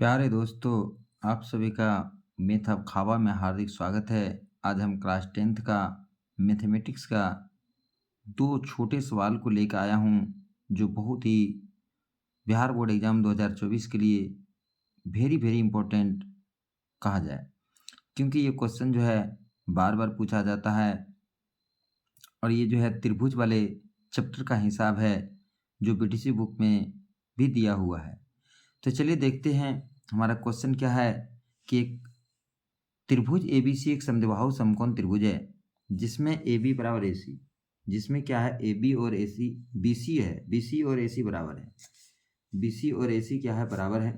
प्यारे दोस्तों, आप सभी का मैथ ऑफ खाबा में हार्दिक स्वागत है। आज हम क्लास 10th का मैथमेटिक्स का दो छोटे सवाल को लेकर आया हूँ, जो बहुत ही बिहार बोर्ड एग्जाम 2024 के लिए वेरी वेरी इम्पोर्टेंट कहा जाए, क्योंकि ये क्वेश्चन जो है बार बार पूछा जाता है और ये जो है त्रिभुज वाले चैप्टर का हिसाब है, जो बीटीसी बुक में भी दिया हुआ है। तो चलिए देखते हैं हमारा क्वेश्चन क्या है कि एक त्रिभुज एबीसी एक समद्विबाहु समकोण त्रिभुज है, जिसमें ए बी बराबर ए सी, जिसमें क्या है ए बी और ए सी बी सी है, बी सी और ए सी बराबर है, बी सी और ए सी क्या है बराबर है,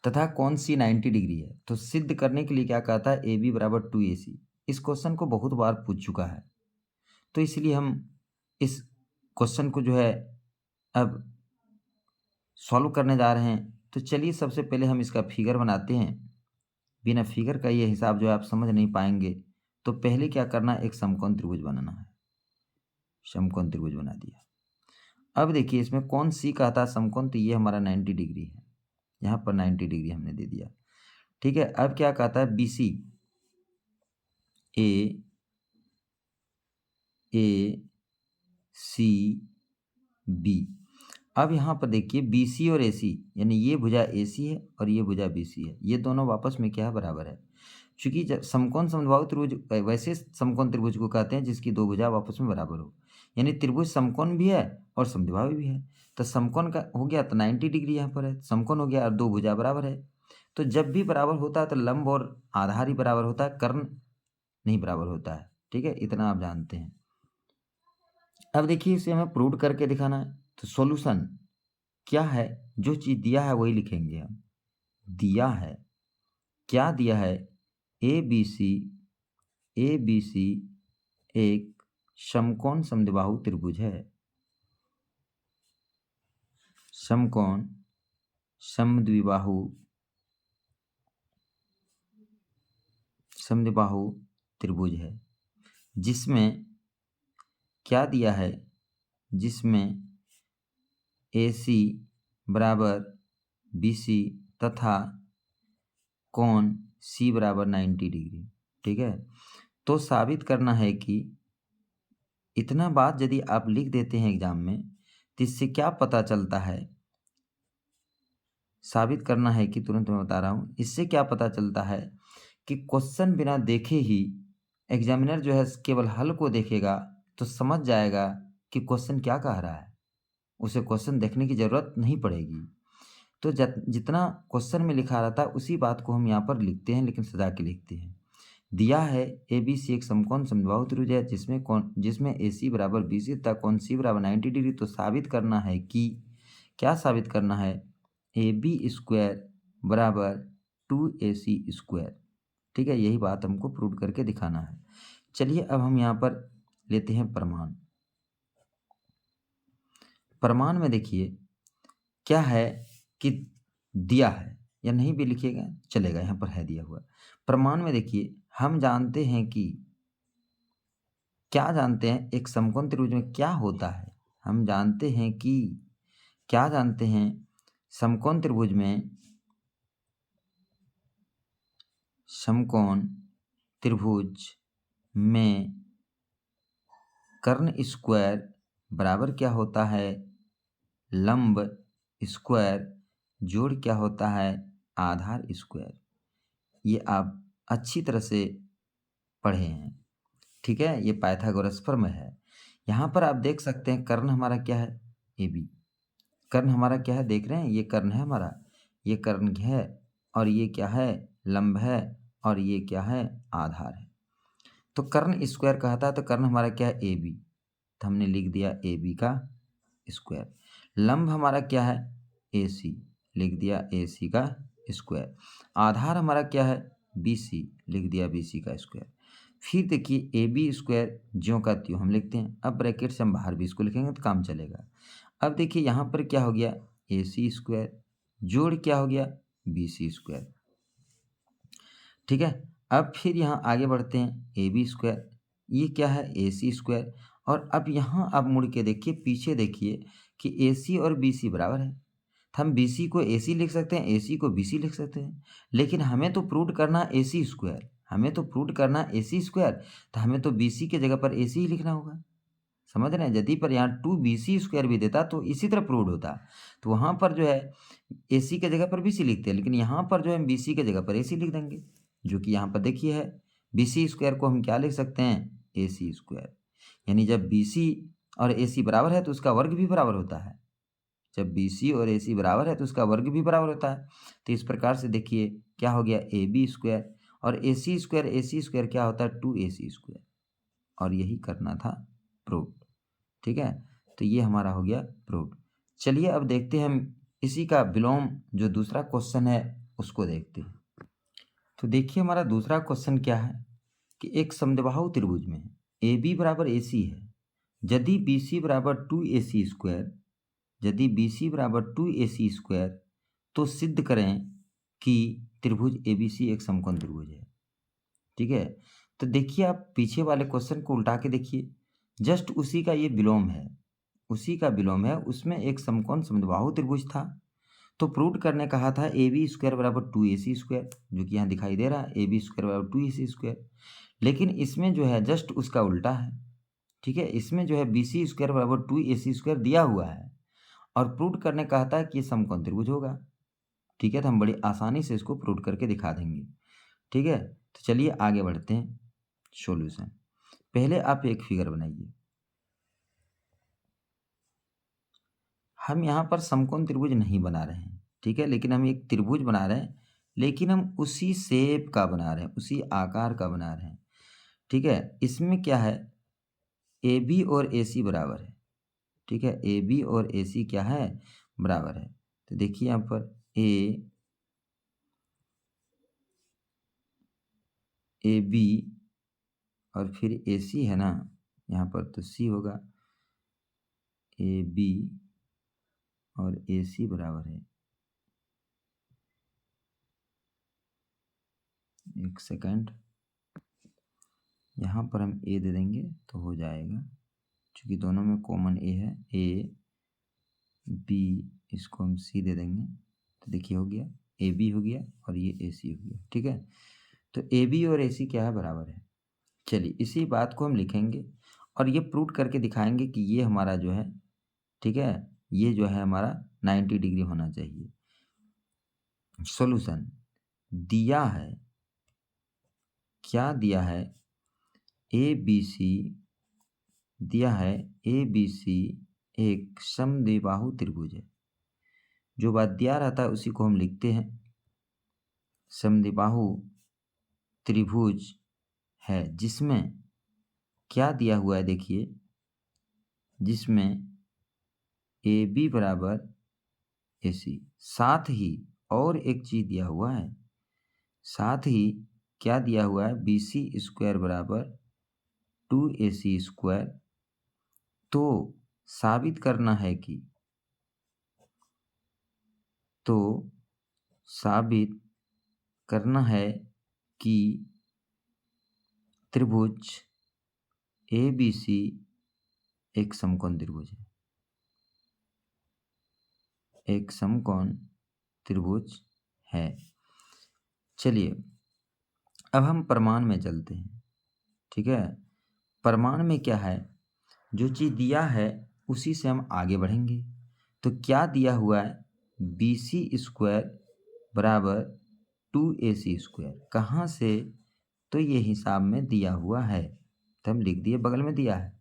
तथा कोण सी 90 डिग्री है। तो सिद्ध करने के लिए क्या कहता है, ए बी बराबर 2AC। इस क्वेश्चन को बहुत बार पूछ चुका है, तो इसलिए हम इस क्वेश्चन को जो है अब सॉल्व करने जा रहे हैं। तो चलिए सबसे पहले हम इसका फिगर बनाते हैं। बिना फिगर का ये हिसाब जो है आप समझ नहीं पाएंगे। तो पहले क्या करना है, एक समकोण त्रिभुज बनाना है। समकोण त्रिभुज बना दिया। अब देखिए इसमें कौन सी कहता है समकोण, तो ये हमारा 90 डिग्री है, यहाँ पर 90 डिग्री हमने दे दिया। ठीक है, अब क्या कहता है, बी सी ए सी बी। अब यहाँ पर देखिए बी सी और ए सी, यानी ये भुजा ए सी है और ये भुजा बी सी है, ये दोनों आपस में क्या है, बराबर है। चूंकि जब समकोण समद्विबाहु त्रिभुज, वैसे समकोण त्रिभुज को कहते हैं जिसकी दो भुजा आपस में बराबर हो, यानी त्रिभुज समकोण भी है और समद्विबाहु भी है। तो समकोण का हो गया तो 90 डिग्री यहाँ पर है, समकोण हो गया और दो भुजा बराबर है। तो जब भी बराबर होता है तो लंब और आधार ही बराबर होता है, कर्ण नहीं बराबर होता है। ठीक है, इतना आप जानते हैं। अब देखिए इसे हमें प्रूव करके दिखाना है। तो सॉल्यूशन क्या है, जो चीज़ दिया है वही लिखेंगे हम। दिया है, क्या दिया है, ए बी सी एक समकोण समद्विबाहु त्रिभुज है। समकोण समद्विबाहु त्रिभुज है, जिसमें क्या दिया है, जिसमें ए सी बराबर बी सी तथा कोण सी बराबर 90 डिग्री। ठीक है, तो साबित करना है कि इतना बात यदि आप लिख देते हैं एग्जाम में, तो इससे क्या पता चलता है, साबित करना है कि तुरंत मैं बता रहा हूँ, इससे क्या पता चलता है कि क्वेश्चन बिना देखे ही एग्जामिनर जो है केवल हल को देखेगा तो समझ जाएगा कि क्वेश्चन क्या कह रहा है, उसे क्वेश्चन देखने की ज़रूरत नहीं पड़ेगी। तो जितना क्वेश्चन में लिखा रहता है उसी बात को हम यहाँ पर लिखते हैं, लेकिन सजा के लिखते हैं। दिया है ए बी सी एक समकोण समद्विबाहु त्रिभुज है, जिसमें ए सी बराबर बी सी तथा कोण सी बराबर 90 डिग्री। तो साबित करना है कि, क्या साबित करना है, ए बी स्क्वायर बराबर 2AC²। ठीक है, यही बात हमको प्रूव करके दिखाना है। चलिए अब हम यहाँ पर लेते हैं प्रमाण। प्रमाण में देखिए क्या है कि दिया है, या नहीं भी लिखिएगा चलेगा, यहाँ पर है दिया हुआ। प्रमाण में देखिए हम जानते हैं कि, क्या जानते हैं, एक समकोण त्रिभुज में क्या होता है, हम जानते हैं कि, क्या जानते हैं, समकोण त्रिभुज में, समकोण त्रिभुज में कर्ण स्क्वायर बराबर क्या होता है, लंब स्क्वायर जोड़ क्या होता है, आधार स्क्वायर। ये आप अच्छी तरह से पढ़े हैं। ठीक है, ये पाइथागोरस पर में है। यहाँ पर आप देख सकते हैं कर्ण हमारा क्या है, ए बी। कर्ण हमारा क्या है, देख रहे हैं, ये कर्ण है हमारा, ये कर्ण है, और ये क्या है, लंब है, और ये क्या है, आधार है। तो कर्ण स्क्वायर कहता है, तो कर्ण हमारा क्या है, ए बी, तो हमने लिख दिया ए बी का स्क्वायर। लंब हमारा क्या है, ए सी, लिख दिया ए सी का स्क्वायर। आधार हमारा क्या है, बी सी, लिख दिया बी सी का स्क्वायर। फिर देखिए ए बी स्क्वायर ज्यों का त्यों हम लिखते हैं। अब ब्रैकेट से हम बाहर भी इसको लिखेंगे तो काम चलेगा। अब देखिए यहाँ पर क्या हो गया, ए सी स्क्वायर जोड़ क्या हो गया, बी सी स्क्वायर। ठीक है, अब फिर यहाँ आगे बढ़ते हैं, ए बी स्क्वायर, ये क्या है, ए सी स्क्वायर। और अब यहाँ आप मुड़ के देखिए, पीछे देखिए कि ए सी और बी सी बराबर है, तो हम BC को AC लिख सकते हैं, AC को BC लिख सकते हैं, लेकिन हमें तो प्रूव करना AC स्क्वायर, हमें तो प्रूव करना AC स्क्वायर, तो हमें तो BC के जगह पर AC ही लिखना होगा। समझ रहे हैं? यदि पर यहाँ 2BC स्क्वायर भी देता तो इसी तरह प्रूव होता। तो वहाँ पर जो है AC के जगह पर BC लिखते हैं, लेकिन यहाँ पर जो है हम BC के जगह पर AC लिख देंगे, जो कि यहाँ पर देखिए है। BC स्क्वायर को हम क्या लिख सकते हैं? AC square. यानी जब BC और AC बराबर है तो उसका वर्ग भी बराबर होता है। जब BC और AC बराबर है तो उसका वर्ग भी बराबर होता है। तो इस प्रकार से देखिए क्या हो गया? AB स्क्वायर और AC स्क्वायर क्या होता है? 2AC square. और यही करना था प्रूव। ठीक है, तो ये हमारा हो गया प्रूव। चलिए अब देखते हैं हम इसी का विलोम जो दूसरा क्वेश्चन है उसको देखते हैं। तो देखिए हमारा दूसरा क्वेश्चन क्या है कि एक समद्विबाहु त्रिभुज में AB बराबर AC है, यदि BC बराबर 2AC स्क्वायर, यदि BC बराबर 2AC स्क्वायर तो सिद्ध करें कि त्रिभुज ABC एक समकोण त्रिभुज है। ठीक है, तो देखिए आप पीछे वाले क्वेश्चन को उल्टा के देखिए, जस्ट उसी का ये विलोम है, उसी का विलोम है। उसमें एक समकोण समद्विबाहु त्रिभुज था, तो प्रूव करने कहा था AB स्क्वायर बराबर 2AC स्क्वायर, जो कि यहाँ दिखाई दे रहा है AB स्क्वायर बराबर 2AC स्क्वायर। लेकिन इसमें जो है जस्ट उसका उल्टा है। ठीक है, इसमें जो है BC स्क्वायर बराबर 2AC स्क्वायर दिया हुआ है और प्रूव करने कहा था कि ये समकोण त्रिभुज होगा। ठीक है, तो हम बड़ी आसानी से इसको प्रूव करके दिखा देंगे। ठीक है, तो चलिए आगे बढ़ते हैं सॉल्यूशन। पहले आप एक फिगर बनाइए। हम यहाँ पर समकोण त्रिभुज नहीं बना रहे हैं, ठीक है, लेकिन हम एक त्रिभुज बना रहे हैं, लेकिन हम उसी शेप का बना रहे हैं, उसी आकार का बना रहे हैं। ठीक है, इसमें क्या है? AB और AC बराबर है। ठीक है, AB और AC क्या है? बराबर है। तो देखिए यहाँ पर AB और फिर AC है ना, यहाँ पर तो C होगा। AB और AC बराबर है, एक सेकंड, यहाँ पर हम A दे देंगे तो हो जाएगा, क्योंकि दोनों में कॉमन A है। A B, इसको हम C दे देंगे तो देखिए हो गया, AB हो गया और ये AC हो गया। ठीक है, तो AB और AC क्या है? बराबर है। चलिए इसी बात को हम लिखेंगे और ये प्रूव करके दिखाएंगे कि ये हमारा जो है, ठीक है, ये जो है हमारा 90 डिग्री होना चाहिए। सॉल्यूशन दिया है, क्या दिया है? ABC दिया है, ABC एक समद्विबाहु त्रिभुज है। जो बात दिया रहता है उसी को हम लिखते हैं। समद्विबाहु त्रिभुज है जिसमें क्या दिया हुआ है? देखिए, जिसमें AB बराबर AC, साथ ही और एक चीज दिया हुआ है, साथ ही क्या दिया हुआ है? BC स्क्वायर बराबर 2AC स्क्वायर। तो साबित करना है कि, तो साबित करना है कि त्रिभुज ABC एक समकोण त्रिभुज है, एक समकोण त्रिभुज है। चलिए अब हम प्रमाण में चलते हैं। ठीक है, प्रमाण में क्या है? जो चीज़ दिया है उसी से हम आगे बढ़ेंगे। तो क्या दिया हुआ है? BC स्क्वायर बराबर 2AC स्क्वायर। कहाँ से? तो ये हिसाब में दिया हुआ है, तो हम लिख दिए, बगल में दिया है।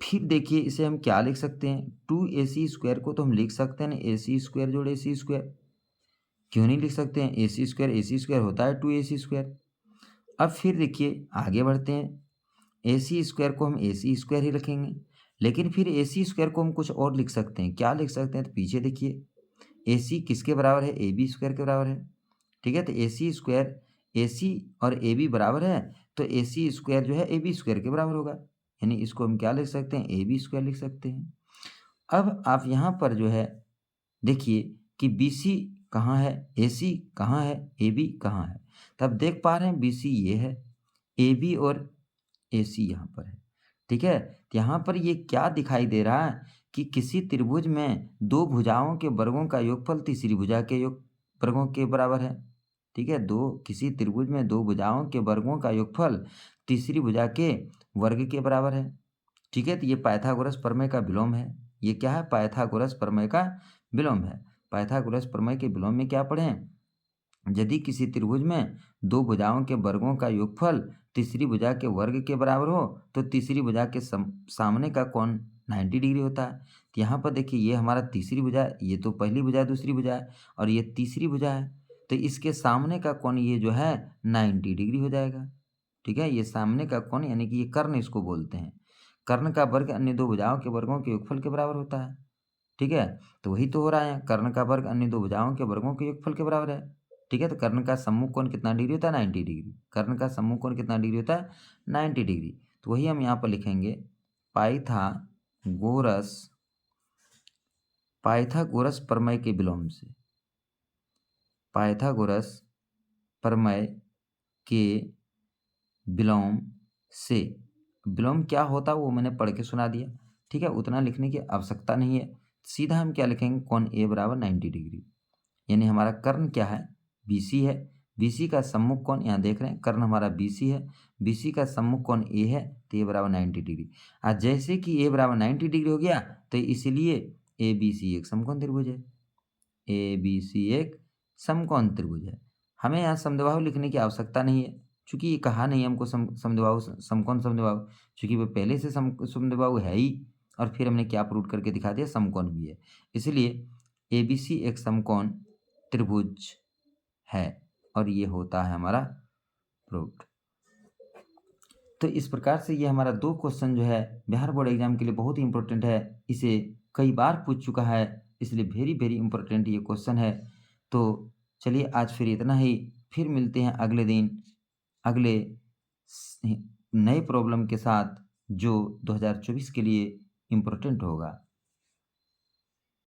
फिर देखिए इसे हम क्या लिख सकते हैं? 2AC स्क्वायर को तो हम लिख सकते हैं ना, AC स्क्वायर जोड़ AC स्क्वायर। क्यों नहीं लिख सकते हैं? AC स्क्वायर होता है 2AC स्क्वायर। अब फिर देखिए आगे बढ़ते हैं, AC स्क्वायर को हम AC स्क्वायर ही रखेंगे, लेकिन फिर AC स्क्वायर को हम कुछ और लिख सकते हैं। क्या लिख सकते हैं? तो पीछे देखिए, AC किसके बराबर है? AB स्क्वायर के बराबर है। ठीक है, तो AC स्क्वायर, AC और AB बराबर है, तो AC स्क्वायर जो है AB स्क्वायर के बराबर होगा। यानी इसको हम क्या लिख सकते हैं? AB स्क्वायर लिख सकते हैं। अब आप यहाँ पर जो है देखिए कि BC कहाँ है, AC कहाँ है, AB कहाँ है। तब देख पा रहे हैं BC ये है, AB और AC यहाँ पर है। ठीक है, तो यहाँ पर ये क्या दिखाई दे रहा है कि किसी त्रिभुज में दो भुजाओं के वर्गों का योगफल तीसरी भुजा के योग वर्गों के बराबर है। ठीक है, किसी त्रिभुज में दो भुजाओं के वर्गों का योगफल तीसरी भुजा के वर्ग के बराबर है। ठीक है, तो ये पाइथागोरस प्रमेय का विलोम है। ये क्या है? पाइथागोरस प्रमेय का विलोम है। पाइथागोरस प्रमेय के विलोम में क्या पढ़े? यदि किसी त्रिभुज में दो भुजाओं के वर्गों का योगफल तीसरी भुजा के वर्ग के बराबर हो तो तीसरी भुजा के सामने का कोण 90 डिग्री होता है। तो यहाँ पर देखिए, ये हमारा तीसरी भुजा, ये तो पहली भुजा दूसरी भुजा है और ये तीसरी भुजा है, तो इसके सामने का कोण ये जो है 90 डिग्री हो जाएगा। ठीक है, ये सामने का कोण यानी कि ये कर्ण इसको बोलते हैं। कर्ण का वर्ग अन्य दो भुजाओं के वर्गों के योगफल के बराबर होता है। ठीक है, तो वही तो हो रहा है, कर्ण का वर्ग अन्य दो भुजाओं के वर्गों के योगफल के बराबर है। ठीक है, तो कर्ण का सम्मुख कोण कितना डिग्री होता है? 90 डिग्री। कर्ण का सम्मुख कोण कितना डिग्री होता है? 90 डिग्री। तो वही हम यहाँ पर लिखेंगे, पाइथागोरस पाइथागोरस प्रमेय के विलोम से, पाइथागोरस प्रमेय के विलोम से। विलोम क्या होता है वो मैंने पढ़ के सुना दिया। ठीक है, उतना लिखने की आवश्यकता नहीं है। सीधा हम क्या लिखेंगे? कोण ए बराबर 90 डिग्री, यानी हमारा कर्ण क्या है? BC है। BC का सम्मुख कोण यहाँ देख रहे हैं, कर्ण हमारा BC है, BC का सम्मुख कोण A है, तो ए बराबर 90 डिग्री। आज जैसे कि ए बराबर 90 डिग्री हो गया तो इसलिए ABC एक समकोण त्रिभुज है। ABC एक समकोण त्रिभुज है। हमें यहाँ समद्विबाहु लिखने की आवश्यकता नहीं है, चूंकि ये कहा नहीं हमको समद्विबाहु समकोण समद्विबाहु, चूंकि वो पहले से समद्विबाहु है ही, और फिर हमने क्या प्रूव करके दिखा दिया? समकोण भी है। इसलिए ABC एक समकोण त्रिभुज है और ये होता है हमारा प्रूव्ड। तो इस प्रकार से ये हमारा 2 क्वेश्चन जो है बिहार बोर्ड एग्जाम के लिए बहुत ही इंपॉर्टेंट है। इसे कई बार पूछ चुका है, इसलिए वेरी वेरी इंपॉर्टेंट ये क्वेश्चन है। तो चलिए आज फिर इतना ही, फिर मिलते हैं अगले दिन अगले नए प्रॉब्लम के साथ जो 2024 के लिए इम्पोर्टेंट होगा।